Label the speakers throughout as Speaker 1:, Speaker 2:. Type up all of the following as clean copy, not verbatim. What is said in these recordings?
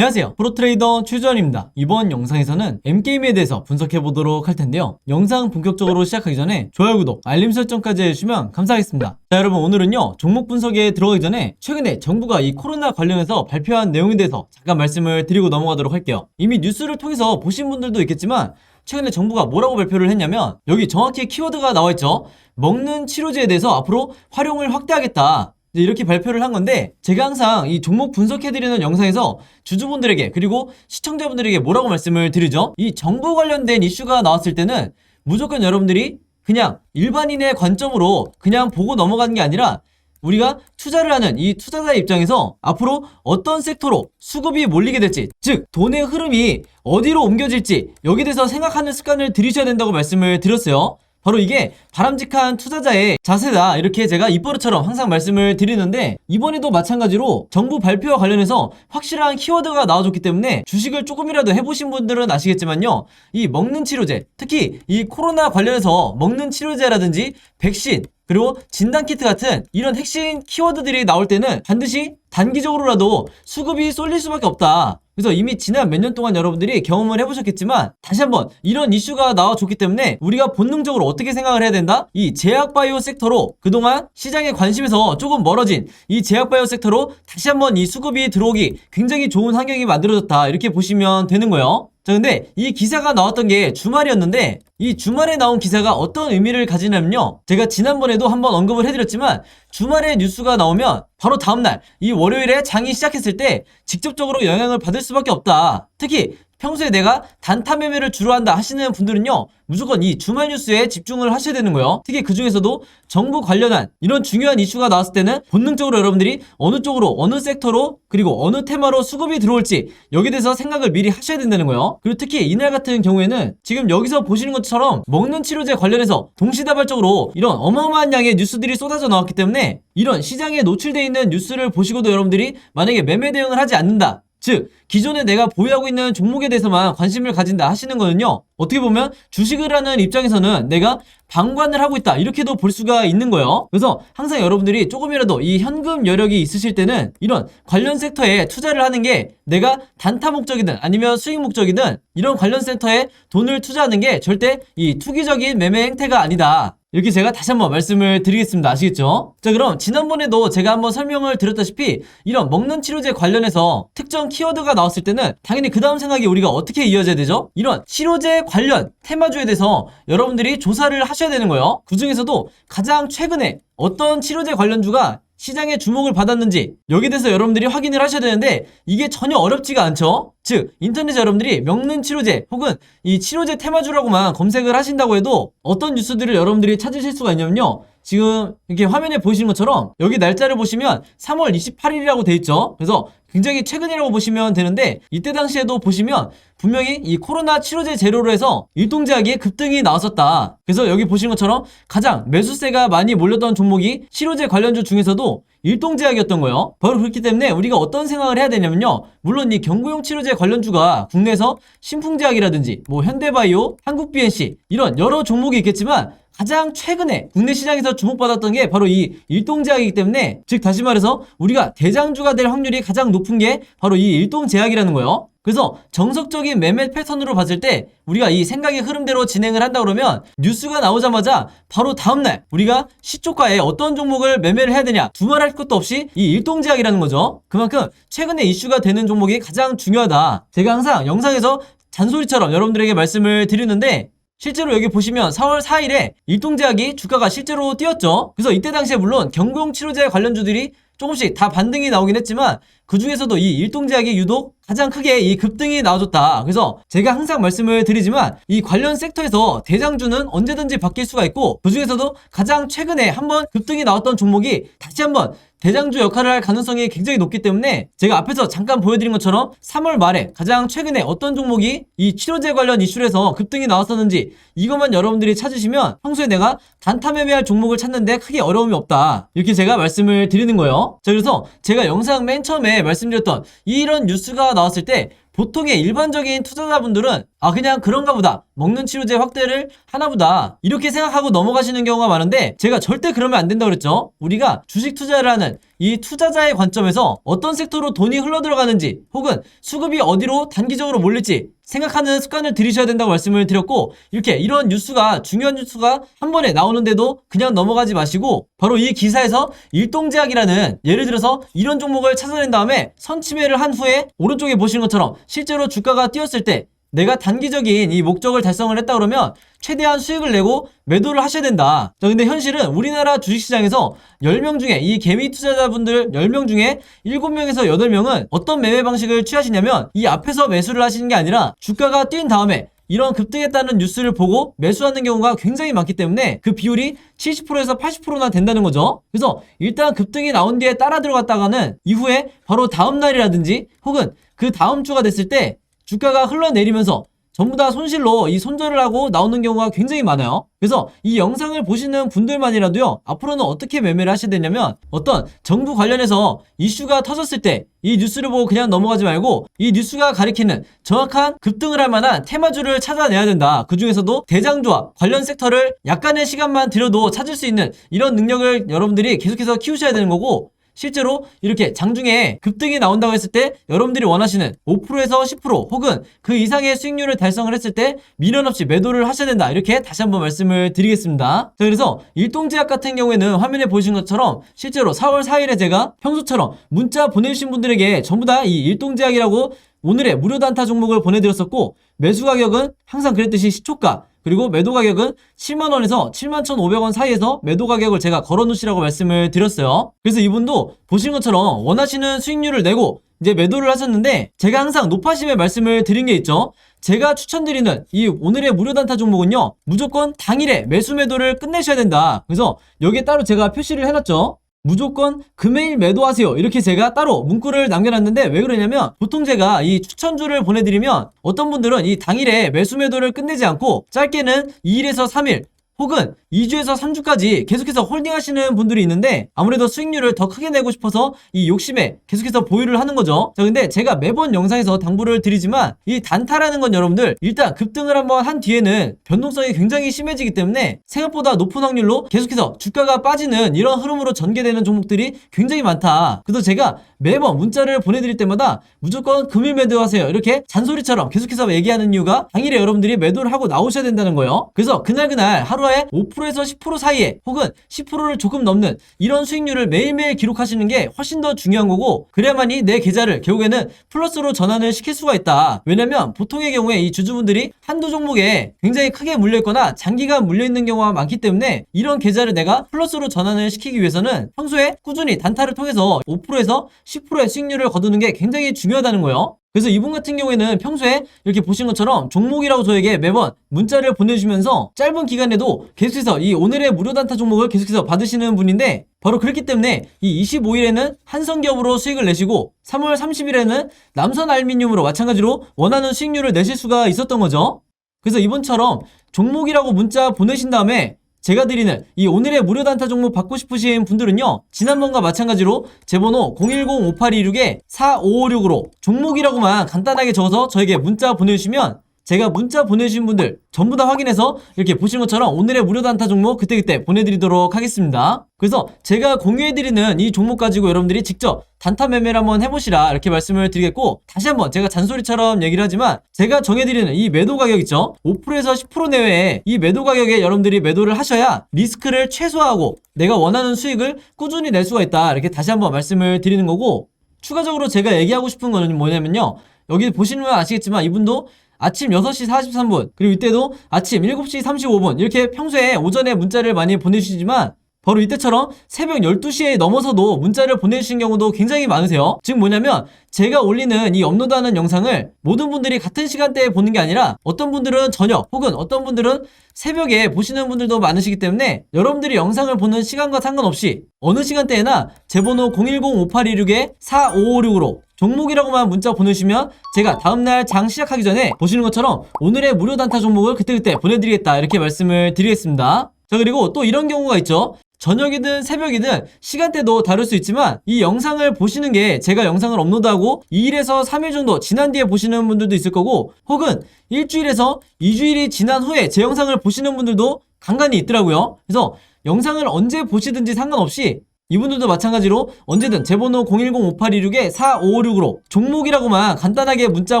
Speaker 1: 안녕하세요, 프로트레이더 최주환입니다. 이번 영상에서는 M게임에 대해서 분석해보도록 할 텐데요, 영상 본격적으로 시작하기 전에 좋아요, 구독, 알림 설정까지 해주시면 감사하겠습니다. 자, 여러분, 오늘은요 종목 분석에 들어가기 전에 최근에 정부가 이 코로나 관련해서 발표한 내용에 대해서 잠깐 말씀을 드리고 넘어가도록 할게요. 이미 뉴스를 통해서 보신 분들도 있겠지만 최근에 정부가 뭐라고 발표를 했냐면, 여기 정확히 키워드가 나와있죠. 먹는 치료제에 대해서 앞으로 활용을 확대하겠다, 이렇게 발표를 한 건데, 제가 항상 이 종목 분석해드리는 영상에서 주주분들에게 그리고 시청자분들에게 뭐라고 말씀을 드리죠? 이 정부 관련된 이슈가 나왔을 때는 무조건 여러분들이 그냥 일반인의 관점으로 그냥 보고 넘어가는 게 아니라, 우리가 투자를 하는 이 투자자의 입장에서 앞으로 어떤 섹터로 수급이 몰리게 될지, 즉 돈의 흐름이 어디로 옮겨질지, 여기에 대해서 생각하는 습관을 들이셔야 된다고 말씀을 드렸어요. 바로 이게 바람직한 투자자의 자세다, 이렇게 제가 입버릇처럼 항상 말씀을 드리는데, 이번에도 마찬가지로 정부 발표와 관련해서 확실한 키워드가 나와줬기 때문에 주식을 조금이라도 해보신 분들은 아시겠지만요, 이 먹는 치료제, 특히 이 코로나 관련해서 먹는 치료제라든지 백신, 그리고 진단키트 같은 이런 핵심 키워드들이 나올 때는 반드시 단기적으로라도 수급이 쏠릴 수밖에 없다. 그래서 이미 지난 몇 년 동안 여러분들이 경험을 해보셨겠지만, 다시 한번 이런 이슈가 나와줬기 때문에 우리가 본능적으로 어떻게 생각을 해야 된다? 이 제약바이오 섹터로, 그동안 시장의 관심에서 조금 멀어진 이 제약바이오 섹터로 다시 한번 이 수급이 들어오기 굉장히 좋은 환경이 만들어졌다, 이렇게 보시면 되는 거예요. 자, 근데 이 기사가 나왔던 게 주말이었는데, 이 주말에 나온 기사가 어떤 의미를 가지냐면요, 제가 지난번에도 한번 언급을 해드렸지만, 주말에 뉴스가 나오면 바로 다음날 이 월요일에 장이 시작했을 때 직접적으로 영향을 받을 수밖에 없다. 특히 평소에 내가 단타 매매를 주로 한다 하시는 분들은요, 무조건 이 주말 뉴스에 집중을 하셔야 되는 거예요. 특히 그 중에서도 정부 관련한 이런 중요한 이슈가 나왔을 때는 본능적으로 여러분들이 어느 쪽으로, 어느 섹터로, 그리고 어느 테마로 수급이 들어올지, 여기에 대해서 생각을 미리 하셔야 된다는 거예요. 그리고 특히 이날 같은 경우에는 지금 여기서 보시는 것처럼 먹는 치료제 관련해서 동시다발적으로 이런 어마어마한 양의 뉴스들이 쏟아져 나왔기 때문에, 이런 시장에 노출되어 있는 뉴스를 보시고도 여러분들이 만약에 매매 대응을 하지 않는다, 즉 기존에 내가 보유하고 있는 종목에 대해서만 관심을 가진다 하시는 거는요, 어떻게 보면 주식을 하는 입장에서는 내가 방관을 하고 있다, 이렇게도 볼 수가 있는 거예요. 그래서 항상 여러분들이 조금이라도 이 현금 여력이 있으실 때는 이런 관련 섹터에 투자를 하는 게, 내가 단타 목적이든 아니면 수익 목적이든 이런 관련 섹터에 돈을 투자하는 게 절대 이 투기적인 매매 행태가 아니다, 이렇게 제가 다시 한번 말씀을 드리겠습니다. 아시겠죠? 자, 그럼 지난번에도 제가 한번 설명을 드렸다시피 이런 먹는 치료제 관련해서 특정 키워드가 나왔을 때는 당연히 그 다음 생각이 우리가 어떻게 이어져야 되죠? 이런 치료제 관련 테마주에 대해서 여러분들이 조사를 하셔야 되는 거예요. 그 중에서도 가장 최근에 어떤 치료제 관련주가 시장의 주목을 받았는지, 여기에 대해서 여러분들이 확인을 하셔야 되는데, 이게 전혀 어렵지가 않죠? 즉 인터넷에 여러분들이 먹는 치료제 혹은 이 치료제 테마주라고만 검색을 하신다고 해도 어떤 뉴스들을 여러분들이 찾으실 수가 있냐면요, 지금 이렇게 화면에 보시는 것처럼 여기 날짜를 보시면 3월 28일이라고 돼 있죠. 그래서 굉장히 최근이라고 보시면 되는데, 이때 당시에도 보시면 분명히 이 코로나 치료제 재료로 해서 일동제약이 급등이 나왔었다. 그래서 여기 보시는 것처럼 가장 매수세가 많이 몰렸던 종목이 치료제 관련주 중에서도 일동제약이었던 거예요. 바로 그렇기 때문에 우리가 어떤 생각을 해야 되냐면요, 물론 이 경구용 치료제 관련주가 국내에서 신풍제약이라든지 뭐 현대바이오, 한국BNC 이런 여러 종목이 있겠지만, 가장 최근에 국내 시장에서 주목받았던 게 바로 이 일동제약이기 때문에, 즉 다시 말해서 우리가 대장주가 될 확률이 가장 높은 게 바로 이 일동제약이라는 거예요. 그래서 정석적인 매매 패턴으로 봤을 때 우리가 이 생각의 흐름대로 진행을 한다 그러면, 뉴스가 나오자마자 바로 다음날 우리가 시초가에 어떤 종목을 매매를 해야 되냐 두말할 것도 없이 이 일동제약이라는 거죠. 그만큼 최근에 이슈가 되는 종목이 가장 중요하다, 제가 항상 영상에서 잔소리처럼 여러분들에게 말씀을 드리는데, 실제로 여기 보시면 4월 4일에 일동제약이 주가가 실제로 뛰었죠. 그래서 이때 당시에 물론 경구용 치료제 관련주들이 조금씩 다 반등이 나오긴 했지만, 그 중에서도 이 일동제약이 유독 가장 크게 이 급등이 나와줬다. 그래서 제가 항상 말씀을 드리지만, 이 관련 섹터에서 대장주는 언제든지 바뀔 수가 있고, 그 중에서도 가장 최근에 한번 급등이 나왔던 종목이 다시 한번 대장주 역할을 할 가능성이 굉장히 높기 때문에, 제가 앞에서 잠깐 보여드린 것처럼 3월 말에 가장 최근에 어떤 종목이 이 치료제 관련 이슈로 해서 급등이 나왔었는지, 이것만 여러분들이 찾으시면 평소에 내가 단타 매매할 종목을 찾는데 크게 어려움이 없다, 이렇게 제가 말씀을 드리는 거예요. 자, 그래서 제가 영상 맨 처음에 말씀드렸던 이런 뉴스가 나왔을 때 보통의 일반적인 투자자분들은 그냥 그런가 보다, 먹는 치료제 확대를 하나 보다, 이렇게 생각하고 넘어가시는 경우가 많은데, 제가 절대 그러면 안 된다고 그랬죠. 우리가 주식 투자를 하는 이 투자자의 관점에서 어떤 섹터로 돈이 흘러들어가는지 혹은 수급이 어디로 단기적으로 몰릴지 생각하는 습관을 들이셔야 된다고 말씀을 드렸고, 이렇게 이런 뉴스가 중요한 뉴스가 한 번에 나오는데도 그냥 넘어가지 마시고 바로 이 기사에서 일동제약이라는, 예를 들어서 이런 종목을 찾아낸 다음에 선침해를 한 후에 오른쪽에 보시는 것처럼 실제로 주가가 뛰었을 때 내가 단기적인 이 목적을 달성을 했다 그러면 최대한 수익을 내고 매도를 하셔야 된다. 자, 근데 현실은 우리나라 주식시장에서 10명 중에, 이 개미 투자자분들 10명 중에 7명에서 8명은 어떤 매매 방식을 취하시냐면 이 앞에서 매수를 하시는 게 아니라 주가가 뛴 다음에 이런 급등했다는 뉴스를 보고 매수하는 경우가 굉장히 많기 때문에 그 비율이 70%에서 80%나 된다는 거죠. 그래서 일단 급등이 나온 뒤에 따라 들어갔다가는 이후에 바로 다음 날이라든지 혹은 그 다음 주가 됐을 때 주가가 흘러내리면서 전부 다 손실로 이 손절을 하고 나오는 경우가 굉장히 많아요. 그래서 이 영상을 보시는 분들만이라도요, 앞으로는 어떻게 매매를 하셔야 되냐면, 어떤 정부 관련해서 이슈가 터졌을 때 이 뉴스를 보고 그냥 넘어가지 말고 이 뉴스가 가리키는 정확한 급등을 할 만한 테마주를 찾아내야 된다. 그 중에서도 대장주와 관련 섹터를 약간의 시간만 들여도 찾을 수 있는 이런 능력을 여러분들이 계속해서 키우셔야 되는 거고, 실제로 이렇게 장중에 급등이 나온다고 했을 때 여러분들이 원하시는 5%에서 10% 혹은 그 이상의 수익률을 달성을 했을 때 미련 없이 매도를 하셔야 된다. 이렇게 다시 한번 말씀을 드리겠습니다. 자, 그래서 일동제약 같은 경우에는 화면에 보신 것처럼 실제로 4월 4일에 제가 평소처럼 문자 보내주신 분들에게 전부 다 이 일동제약이라고 오늘의 무료 단타 종목을 보내드렸었고, 매수 가격은 항상 그랬듯이 시초가, 그리고 매도 가격은 7만원에서 71,500원 사이에서 매도 가격을 제가 걸어놓으시라고 말씀을 드렸어요. 그래서 이분도 보신 것처럼 원하시는 수익률을 내고 이제 매도를 하셨는데, 제가 항상 높아심에 말씀을 드린 게 있죠. 제가 추천드리는 이 오늘의 무료 단타 종목은요, 무조건 당일에 매수 매도를 끝내셔야 된다. 그래서 여기에 따로 제가 표시를 해놨죠. 무조건 금요일 매도하세요. 이렇게 제가 따로 문구를 남겨놨는데, 왜 그러냐면 보통 제가 이 추천주를 보내드리면 어떤 분들은 이 당일에 매수 매도를 끝내지 않고 짧게는 2일에서 3일 혹은 2주에서 3주까지 계속해서 홀딩 하시는 분들이 있는데, 아무래도 수익률을 더 크게 내고 싶어서 이 욕심에 계속해서 보유를 하는 거죠. 자, 근데 제가 매번 영상에서 당부를 드리지만 이 단타라는 건 여러분들 일단 급등을 한번 한 뒤에는 변동성이 굉장히 심해지기 때문에 생각보다 높은 확률로 계속해서 주가가 빠지는 이런 흐름으로 전개되는 종목들이 굉장히 많다. 그래서 제가 매번 문자를 보내드릴 때마다 무조건 금일 매도하세요 이렇게 잔소리처럼 계속해서 얘기하는 이유가, 당일에 여러분들이 매도를 하고 나오셔야 된다는 거예요. 그래서 그날 하루에 5%에서 10% 사이에 혹은 10%를 조금 넘는 이런 수익률을 매일매일 기록하시는 게 훨씬 더 중요한 거고, 그래야만이 내 계좌를 결국에는 플러스로 전환을 시킬 수가 있다. 왜냐면 보통의 경우에 이 주주분들이 한두 종목에 굉장히 크게 물려있거나 장기간 물려있는 경우가 많기 때문에 이런 계좌를 내가 플러스로 전환을 시키기 위해서는 평소에 꾸준히 단타를 통해서 5%에서 10%의 수익률을 거두는 게 굉장히 중요하다는 거예요. 그래서 이분 같은 경우에는 평소에 이렇게 보신 것처럼 종목이라고 저에게 매번 문자를 보내주시면서 짧은 기간에도 계속해서 이 오늘의 무료 단타 종목을 계속해서 받으시는 분인데, 바로 그렇기 때문에 이 25일에는 한성기업으로 수익을 내시고 3월 30일에는 남선알미늄으로 마찬가지로 원하는 수익률을 내실 수가 있었던 거죠. 그래서 이번처럼 종목이라고 문자 보내신 다음에 제가 드리는 이 오늘의 무료 단타 종목 받고 싶으신 분들은요, 지난번과 마찬가지로 제 번호 010-5826-4556으로 종목이라고만 간단하게 적어서 저에게 문자 보내주시면 제가 문자 보내주신 분들 전부 다 확인해서 이렇게 보시는 것처럼 오늘의 무료 단타 종목 그때그때 보내드리도록 하겠습니다. 그래서 제가 공유해드리는 이 종목 가지고 여러분들이 직접 단타 매매를 한번 해보시라 이렇게 말씀을 드리겠고, 다시 한번 제가 잔소리처럼 얘기를 하지만 제가 정해드리는 이 매도 가격 있죠, 5%에서 10% 내외에 이 매도 가격에 여러분들이 매도를 하셔야 리스크를 최소화하고 내가 원하는 수익을 꾸준히 낼 수가 있다. 이렇게 다시 한번 말씀을 드리는 거고, 추가적으로 제가 얘기하고 싶은 거는 뭐냐면요, 여기 보시면 아시겠지만 이분도 아침 6시 43분 그리고 이때도 아침 7시 35분 이렇게 평소에 오전에 문자를 많이 보내주시지만 바로 이때처럼 새벽 12시에 넘어서도 문자를 보내주신 경우도 굉장히 많으세요. 즉 뭐냐면 제가 올리는 이 업로드하는 영상을 모든 분들이 같은 시간대에 보는 게 아니라 어떤 분들은 저녁 혹은 어떤 분들은 새벽에 보시는 분들도 많으시기 때문에 여러분들이 영상을 보는 시간과 상관없이 어느 시간대에나 제 번호 010-5826-4556으로 종목이라고만 문자 보내주시면 제가 다음날 장 시작하기 전에 보시는 것처럼 오늘의 무료 단타 종목을 그때그때 보내드리겠다 이렇게 말씀을 드리겠습니다. 자, 그리고 또 이런 경우가 있죠. 저녁이든 새벽이든 시간대도 다를 수 있지만 이 영상을 보시는 게 제가 영상을 업로드하고 2일에서 3일 정도 지난 뒤에 보시는 분들도 있을 거고, 혹은 일주일에서 2주일이 지난 후에 제 영상을 보시는 분들도 간간히 있더라고요. 그래서 영상을 언제 보시든지 상관없이 이분들도 마찬가지로 언제든 제 번호 010-5826-4556으로 종목이라고만 간단하게 문자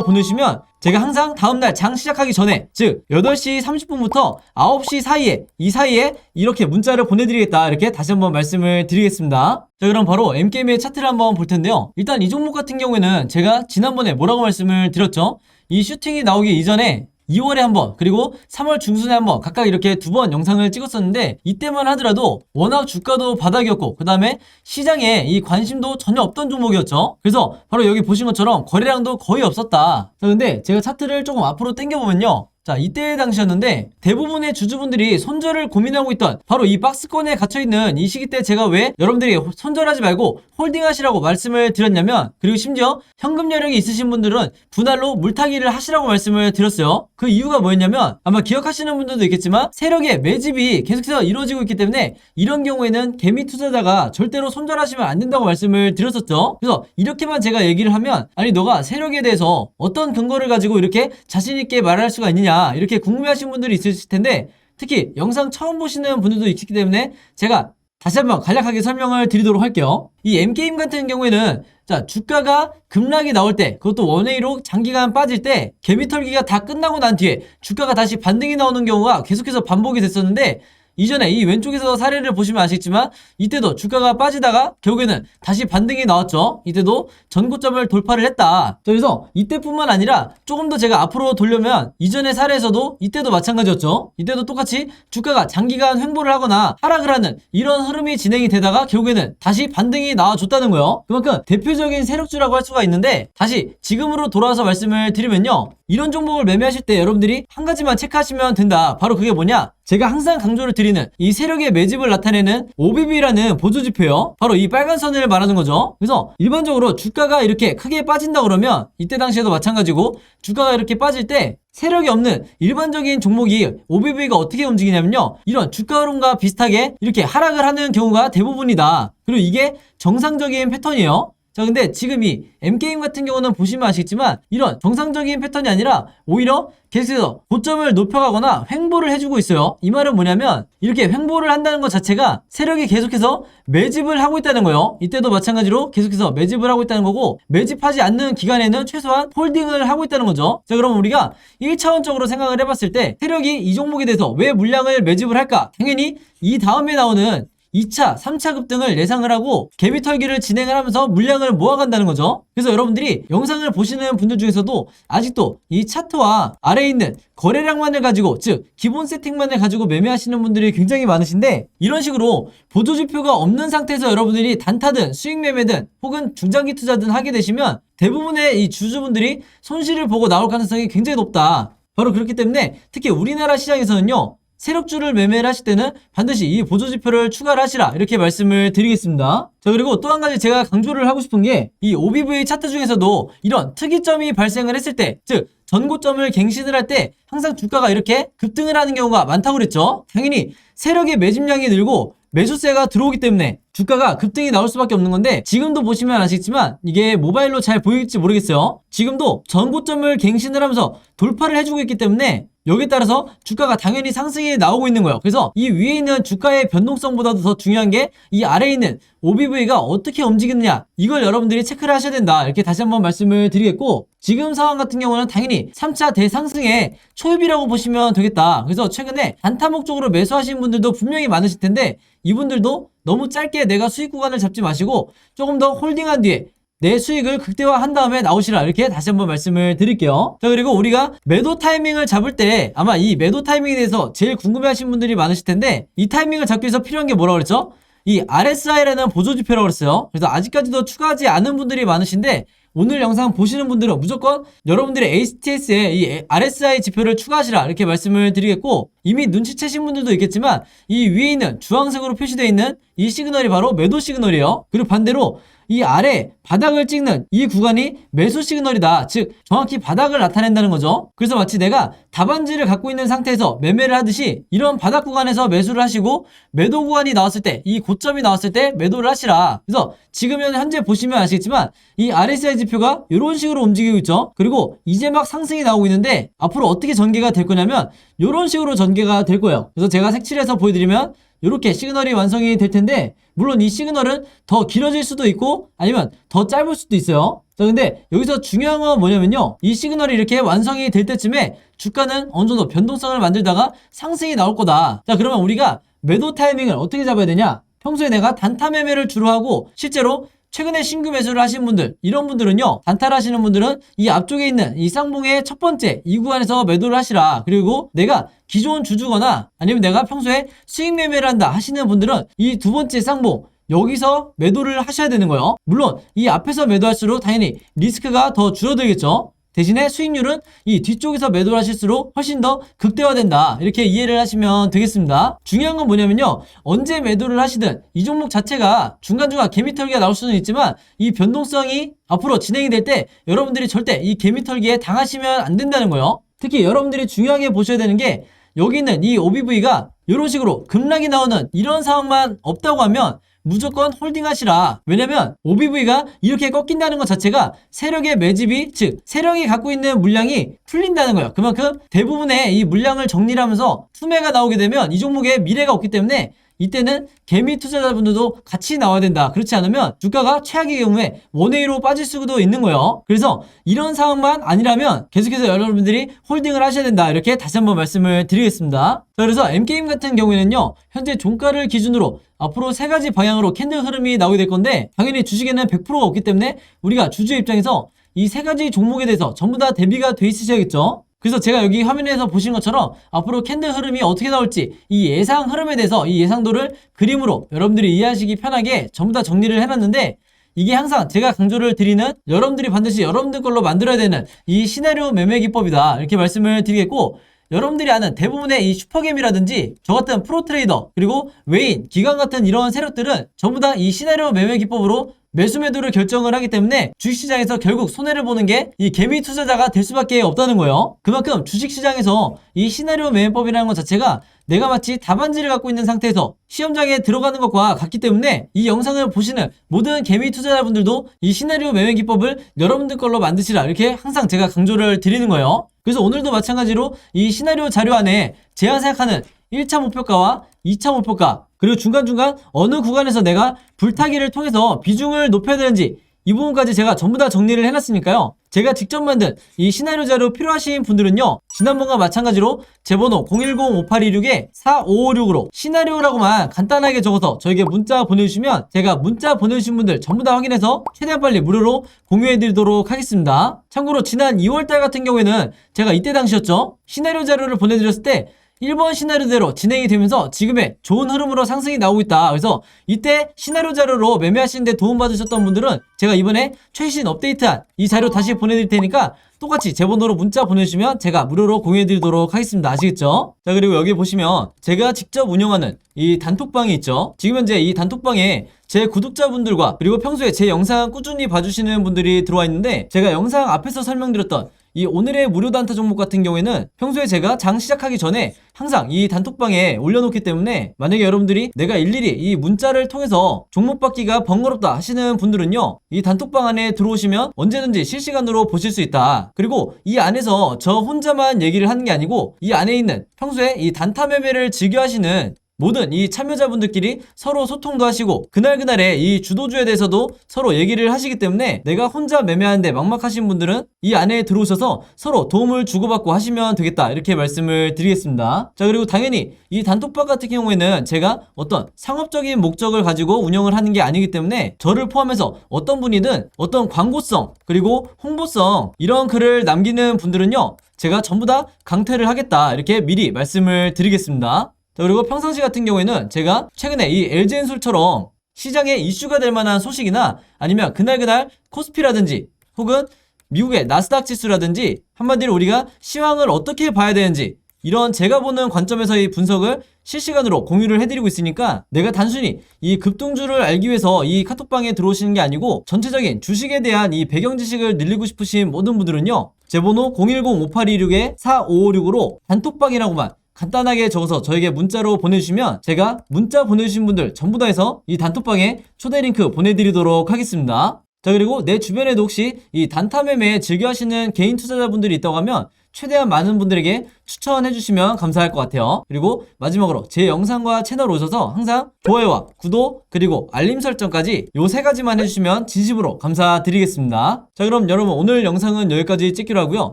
Speaker 1: 보내주시면 제가 항상 다음날 장 시작하기 전에, 즉 8시 30분부터 9시 사이에, 이 사이에 이렇게 문자를 보내드리겠다, 이렇게 다시 한번 말씀을 드리겠습니다. 자, 그럼 바로 M게임의 차트를 한번 볼 텐데요. 일단 이 종목 같은 경우에는 제가 지난번에 뭐라고 말씀을 드렸죠? 이 슈팅이 나오기 이전에 2월에 한번, 그리고 3월 중순에 한번 각각 이렇게 2번 영상을 찍었었는데, 이때만 하더라도 워낙 주가도 바닥이었고 그 다음에 시장에 이 관심도 전혀 없던 종목이었죠. 그래서 바로 여기 보신 것처럼 거래량도 거의 없었다. 자, 근데 제가 차트를 조금 앞으로 당겨보면요, 자, 이때 당시였는데 대부분의 주주분들이 손절을 고민하고 있던 바로 이 박스권에 갇혀있는 이 시기 때 제가 왜 여러분들이 손절하지 말고 홀딩하시라고 말씀을 드렸냐면, 그리고 심지어 현금 여력이 있으신 분들은 분할로 물타기를 하시라고 말씀을 드렸어요. 그 이유가 뭐였냐면, 아마 기억하시는 분들도 있겠지만 세력의 매집이 계속해서 이루어지고 있기 때문에 이런 경우에는 개미 투자자가 절대로 손절하시면 안 된다고 말씀을 드렸었죠. 그래서 이렇게만 제가 얘기를 하면, 아니 너가 세력에 대해서 어떤 근거를 가지고 이렇게 자신있게 말할 수가 있느냐, 이렇게 궁금해하시는 분들이 있으실 텐데, 특히 영상 처음 보시는 분들도 있기 때문에 제가 다시 한번 간략하게 설명을 드리도록 할게요. 이 M게임 같은 경우에는, 자, 주가가 급락이 나올 때, 그것도 원웨이로 장기간 빠질 때, 개미털기가 다 끝나고 난 뒤에 주가가 다시 반등이 나오는 경우가 계속해서 반복이 됐었는데, 이전에 이 왼쪽에서 사례를 보시면 아시겠지만 이때도 주가가 빠지다가 결국에는 다시 반등이 나왔죠. 이때도 전고점을 돌파를 했다. 그래서 이때뿐만 아니라 조금 더 제가 앞으로 돌려면 이전의 사례에서도 이때도 마찬가지였죠. 이때도 똑같이 주가가 장기간 횡보를 하거나 하락을 하는 이런 흐름이 진행이 되다가 결국에는 다시 반등이 나와줬다는 거예요. 그만큼 대표적인 세력주라고 할 수가 있는데, 다시 지금으로 돌아와서 말씀을 드리면요, 이런 종목을 매매하실 때 여러분들이 한 가지만 체크하시면 된다. 바로 그게 뭐냐? 제가 항상 강조를 드리는 이 세력의 매집을 나타내는 OBB라는 보조지표요. 바로 이 빨간 선을 말하는 거죠. 그래서 일반적으로 주가가 이렇게 크게 빠진다 그러면, 이때 당시에도 마찬가지고 주가가 이렇게 빠질 때 세력이 없는 일반적인 종목이 OBB가 어떻게 움직이냐면요, 이런 주가 흐름과 비슷하게 이렇게 하락을 하는 경우가 대부분이다. 그리고 이게 정상적인 패턴이에요. 자, 근데 지금 이 M게임 같은 경우는 보시면 아시겠지만 이런 정상적인 패턴이 아니라 오히려 계속해서 고점을 높여가거나 횡보를 해주고 있어요. 이 말은 뭐냐면, 이렇게 횡보를 한다는 것 자체가 세력이 계속해서 매집을 하고 있다는 거예요. 이때도 마찬가지로 계속해서 매집을 하고 있다는 거고, 매집하지 않는 기간에는 최소한 홀딩을 하고 있다는 거죠. 자, 그럼 우리가 1차원적으로 생각을 해봤을 때 세력이 이 종목에 대해서 왜 물량을 매집을 할까? 당연히 이 다음에 나오는 2차, 3차 급등을 예상을 하고 개미털기를 진행을 하면서 물량을 모아간다는 거죠. 그래서 여러분들이 영상을 보시는 분들 중에서도 아직도 이 차트와 아래에 있는 거래량만을 가지고, 즉 기본 세팅만을 가지고 매매하시는 분들이 굉장히 많으신데, 이런 식으로 보조지표가 없는 상태에서 여러분들이 단타든 수익 매매든 혹은 중장기 투자든 하게 되시면 대부분의 이 주주분들이 손실을 보고 나올 가능성이 굉장히 높다. 바로 그렇기 때문에 특히 우리나라 시장에서는요, 세력주를 매매를 하실 때는 반드시 이 보조지표를 추가를 하시라, 이렇게 말씀을 드리겠습니다. 자, 그리고 또 한 가지 제가 강조를 하고 싶은 게, 이 OBV 차트 중에서도 이런 특이점이 발생을 했을 때, 즉 전고점을 갱신을 할 때 항상 주가가 이렇게 급등을 하는 경우가 많다고 그랬죠. 당연히 세력의 매집량이 늘고 매수세가 들어오기 때문에 주가가 급등이 나올 수밖에 없는 건데, 지금도 보시면 아시겠지만 이게 모바일로 잘 보일지 모르겠어요. 지금도 전고점을 갱신을 하면서 돌파를 해주고 있기 때문에 여기에 따라서 주가가 당연히 상승이 나오고 있는 거예요. 그래서 이 위에 있는 주가의 변동성보다도 더 중요한 게 이 아래에 있는 OBV가 어떻게 움직이느냐, 이걸 여러분들이 체크를 하셔야 된다, 이렇게 다시 한번 말씀을 드리겠고, 지금 상황 같은 경우는 당연히 3차 대상승의 초입이라고 보시면 되겠다. 그래서 최근에 단타 목적으로 매수하신 분들도 분명히 많으실 텐데, 이분들도 너무 짧게 내가 수익 구간을 잡지 마시고 조금 더 홀딩한 뒤에 내 수익을 극대화한 다음에 나오시라, 이렇게 다시 한번 말씀을 드릴게요. 자, 그리고 우리가 매도 타이밍을 잡을 때 아마 이 매도 타이밍에 대해서 제일 궁금해하시는 분들이 많으실 텐데, 이 타이밍을 잡기 위해서 필요한 게 뭐라고 그랬죠? 이 RSI라는 보조지표라고 그랬어요. 그래서 아직까지도 추가하지 않은 분들이 많으신데, 오늘 영상 보시는 분들은 무조건 여러분들의 HTS에 이 RSI 지표를 추가하시라, 이렇게 말씀을 드리겠고, 이미 눈치채신 분들도 있겠지만 이 위에 있는 주황색으로 표시되어 있는 이 시그널이 바로 매도 시그널이에요. 그리고 반대로 이 아래 바닥을 찍는 이 구간이 매수 시그널이다. 즉 정확히 바닥을 나타낸다는 거죠. 그래서 마치 내가 답안지를 갖고 있는 상태에서 매매를 하듯이 이런 바닥 구간에서 매수를 하시고, 매도 구간이 나왔을 때, 이 고점이 나왔을 때 매도를 하시라. 그래서 지금 현재 보시면 아시겠지만 이 RSI 지표가 이런 식으로 움직이고 있죠. 그리고 이제 막 상승이 나오고 있는데 앞으로 어떻게 전개가 될 거냐면 이런 식으로 전개가 될 거예요. 그래서 제가 색칠해서 보여드리면 이렇게 시그널이 완성이 될 텐데, 물론 이 시그널은 더 길어질 수도 있고 아니면 더 짧을 수도 있어요. 자, 근데 여기서 중요한 건 뭐냐면요, 이 시그널이 이렇게 완성이 될 때쯤에 주가는 어느 정도 변동성을 만들다가 상승이 나올 거다. 자, 그러면 우리가 매도 타이밍을 어떻게 잡아야 되냐? 평소에 내가 단타 매매를 주로 하고 실제로 최근에 신규 매수를 하신 분들, 이런 분들은요, 단타를 하시는 분들은 이 앞쪽에 있는 이 쌍봉의 첫 번째 이 구간에서 매도를 하시라. 그리고 내가 기존 주주거나 아니면 내가 평소에 수익 매매를 한다 하시는 분들은 이 두 번째 쌍봉 여기서 매도를 하셔야 되는 거예요. 물론 이 앞에서 매도할수록 당연히 리스크가 더 줄어들겠죠. 대신에 수익률은 이 뒤쪽에서 매도를 하실수록 훨씬 더 극대화된다, 이렇게 이해를 하시면 되겠습니다. 중요한 건 뭐냐면요, 언제 매도를 하시든 이 종목 자체가 중간중간 개미털기가 나올 수는 있지만 이 변동성이 앞으로 진행이 될 때 여러분들이 절대 이 개미털기에 당하시면 안 된다는 거예요. 특히 여러분들이 중요하게 보셔야 되는 게, 여기 있는 이 OBV가 이런 식으로 급락이 나오는 이런 상황만 없다고 하면 무조건 홀딩하시라. 왜냐면 OBV가 이렇게 꺾인다는 것 자체가 세력의 매집이, 즉 세력이 갖고 있는 물량이 풀린다는 거예요. 그만큼 대부분의 이 물량을 정리를 하면서 투매가 나오게 되면 이 종목에 미래가 없기 때문에 이때는 개미 투자자분들도 같이 나와야 된다. 그렇지 않으면 주가가 최악의 경우에 원웨이로 빠질 수도 있는 거예요. 그래서 이런 상황만 아니라면 계속해서 여러분들이 홀딩을 하셔야 된다, 이렇게 다시 한번 말씀을 드리겠습니다. 자, 그래서 M게임 같은 경우에는요, 현재 종가를 기준으로 앞으로 세 가지 방향으로 캔들 흐름이 나오게 될 건데, 당연히 주식에는 100%가 없기 때문에 우리가 주주의 입장에서 이 세 가지 종목에 대해서 전부 다 대비가 돼 있으셔야겠죠. 그래서 제가 여기 화면에서 보신 것처럼 앞으로 캔들 흐름이 어떻게 나올지 이 예상 흐름에 대해서 이 예상도를 그림으로 여러분들이 이해하시기 편하게 전부 다 정리를 해놨는데, 이게 항상 제가 강조를 드리는, 여러분들이 반드시 여러분들 걸로 만들어야 되는 이 시나리오 매매 기법이다, 이렇게 말씀을 드리겠고, 여러분들이 아는 대부분의 이 슈퍼겜이라든지 저 같은 프로트레이더, 그리고 외인, 기관 같은 이런 세력들은 전부 다 이 시나리오 매매 기법으로 매수 매도를 결정을 하기 때문에 주식시장에서 결국 손해를 보는 게 이 개미 투자자가 될 수밖에 없다는 거예요. 그만큼 주식시장에서 이 시나리오 매매법이라는 것 자체가 내가 마치 답안지를 갖고 있는 상태에서 시험장에 들어가는 것과 같기 때문에 이 영상을 보시는 모든 개미 투자자분들도 이 시나리오 매매 기법을 여러분들 걸로 만드시라, 이렇게 항상 제가 강조를 드리는 거예요. 그래서 오늘도 마찬가지로 이 시나리오 자료 안에 제가 생각하는 1차 목표가와 2차 목표가, 그리고 중간중간 어느 구간에서 내가 불타기를 통해서 비중을 높여야 되는지 이 부분까지 제가 전부 다 정리를 해놨으니까요, 제가 직접 만든 이 시나리오 자료 필요하신 분들은요, 지난번과 마찬가지로 제 번호 010-5826-4556으로 시나리오라고만 간단하게 적어서 저에게 문자 보내주시면 제가 문자 보내주신 분들 전부 다 확인해서 최대한 빨리 무료로 공유해드리도록 하겠습니다. 참고로 지난 2월달 같은 경우에는 제가 이때 당시였죠, 시나리오 자료를 보내드렸을 때 1번 시나리오대로 진행이 되면서 지금의 좋은 흐름으로 상승이 나오고 있다. 그래서 이때 시나리오 자료로 매매하시는데 도움받으셨던 분들은 제가 이번에 최신 업데이트한 이 자료 다시 보내드릴 테니까 똑같이 제 번호로 문자 보내주시면 제가 무료로 공유해드리도록 하겠습니다. 아시겠죠? 자, 그리고 여기 보시면 제가 직접 운영하는 이 단톡방이 있죠. 지금 현재 이 단톡방에 제 구독자분들과 그리고 평소에 제 영상 꾸준히 봐주시는 분들이 들어와 있는데, 제가 영상 앞에서 설명드렸던 이 오늘의 무료 단타 종목 같은 경우에는 평소에 제가 장 시작하기 전에 항상 이 단톡방에 올려놓기 때문에, 만약에 여러분들이 내가 일일이 이 문자를 통해서 종목 받기가 번거롭다 하시는 분들은요, 이 단톡방 안에 들어오시면 언제든지 실시간으로 보실 수 있다. 그리고 이 안에서 저 혼자만 얘기를 하는 게 아니고 이 안에 있는 평소에 이 단타 매매를 즐겨 하시는 모든 이 참여자분들끼리 서로 소통도 하시고 그날그날의 이 주도주에 대해서도 서로 얘기를 하시기 때문에, 내가 혼자 매매하는데 막막하신 분들은 이 안에 들어오셔서 서로 도움을 주고받고 하시면 되겠다, 이렇게 말씀을 드리겠습니다. 자, 그리고 당연히 이 단톡방 같은 경우에는 제가 어떤 상업적인 목적을 가지고 운영을 하는 게 아니기 때문에 저를 포함해서 어떤 분이든 어떤 광고성 그리고 홍보성 이런 글을 남기는 분들은요, 제가 전부 다 강퇴를 하겠다, 이렇게 미리 말씀을 드리겠습니다. 자, 그리고 평상시 같은 경우에는 제가 최근에 이 LG엔솔처럼 시장에 이슈가 될 만한 소식이나 아니면 그날 코스피라든지 혹은 미국의 나스닥 지수라든지 한마디로 우리가 시황을 어떻게 봐야 되는지 이런 제가 보는 관점에서의 분석을 실시간으로 공유를 해드리고 있으니까, 내가 단순히 이 급등주를 알기 위해서 이 카톡방에 들어오시는 게 아니고 전체적인 주식에 대한 이 배경 지식을 늘리고 싶으신 모든 분들은요, 제 번호 010-5826-4556으로 단톡방이라고만 간단하게 적어서 저에게 문자로 보내주시면 제가 문자 보내주신 분들 전부 다 해서 이 단톡방에 초대 링크 보내드리도록 하겠습니다. 자, 그리고 내 주변에도 혹시 이 단타 매매 즐겨 하시는 개인 투자자분들이 있다고 하면 최대한 많은 분들에게 추천해 주시면 감사할 것 같아요. 그리고 마지막으로 제 영상과 채널 오셔서 항상 좋아요와 구독 그리고 알림 설정까지 요 세 가지만 해주시면 진심으로 감사드리겠습니다. 자, 그럼 여러분 오늘 영상은 여기까지 찍기로 하고요.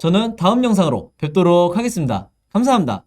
Speaker 1: 저는 다음 영상으로 뵙도록 하겠습니다. 감사합니다.